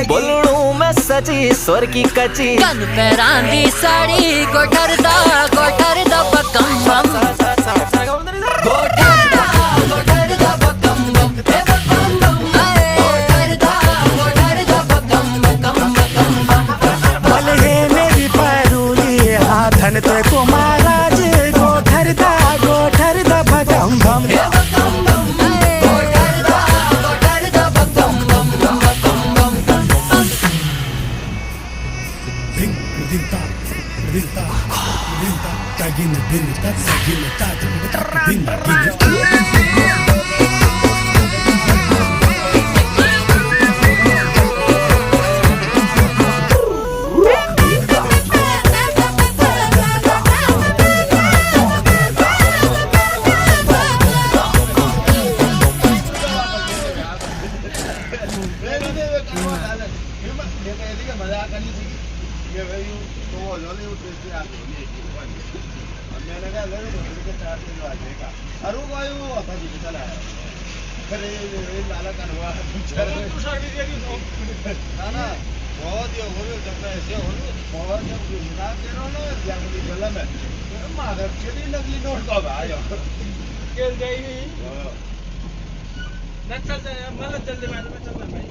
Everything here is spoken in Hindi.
बोलू मैं सची स्वर की कची कन पैरांदी साड़ी गोठर दा बकम बम गोठर दा बकम बम बकम बम गोठर दा बकम बकम भले मेरी परूली हाथन तो को महाराज गोठर दा बकम बम चलते